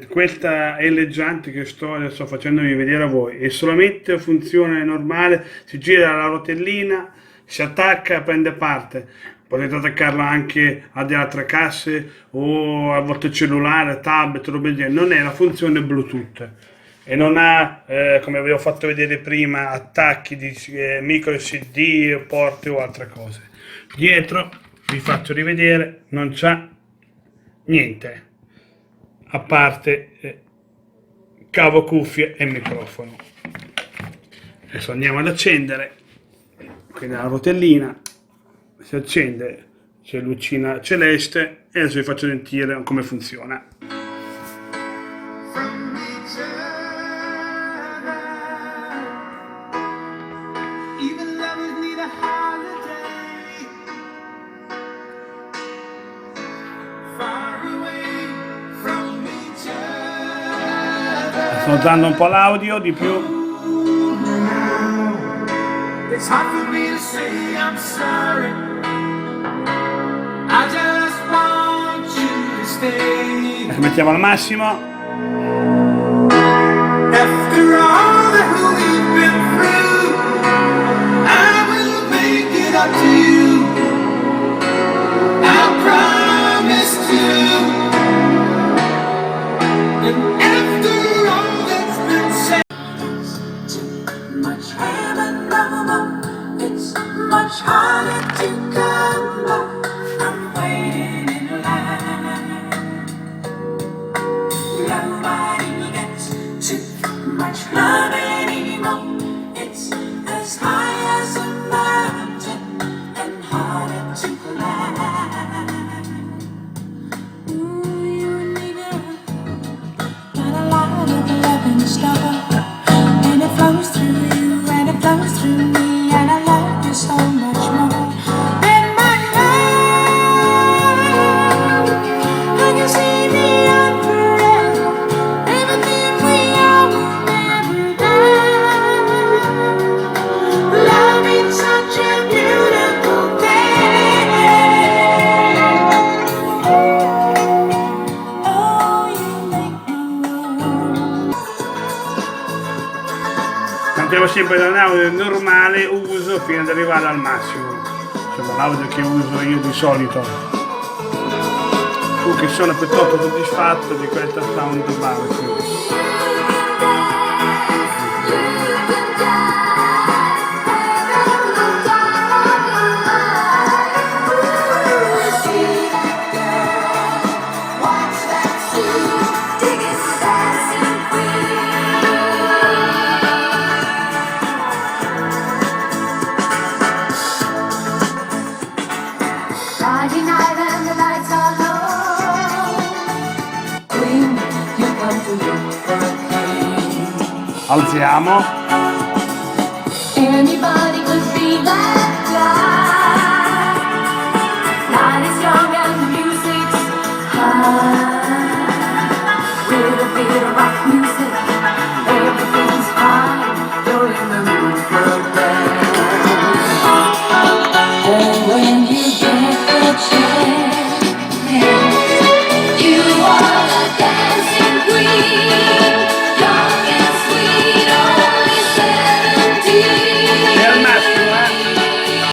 questa L Giant che sto facendovi vedere a voi e solamente funziona normale, si gira la rotellina, si attacca, prende parte. Potete attaccarlo anche a delle altre casse o a volte cellulare, tablet, roba del genere. Non è la funzione Bluetooth e non ha, come vi ho fatto vedere prima, attacchi di micro SD, porte o altre cose. Dietro vi faccio rivedere, non c'ha niente a parte cavo cuffie e microfono. Adesso andiamo ad accendere, quindi la rotellina si accende, c'è lucina celeste e adesso vi faccio sentire come funziona. Sto dando un po' l'audio di più. Mettiamo al massimo. Much harder to come by. I'm waiting in line. Nobody gets too much love anymore. It's as high as a mountain and harder to climb. Ooh, you and me, girl, got a lot of love in store, and it flows through you and it flows through me. And I love you so much more than my love. I can see beyond forever. Everything we are will never die. Love is such a beautiful thing. Oh, you make me roll. Partiamo sempre da un audio normale uso fino ad arrivare al massimo, insomma l'audio che uso io di solito, che sono piuttosto soddisfatto di questa sound bar. Friday night and the lights are low. Queen, you come to look for a king. Alziamo. Anybody could be that guy.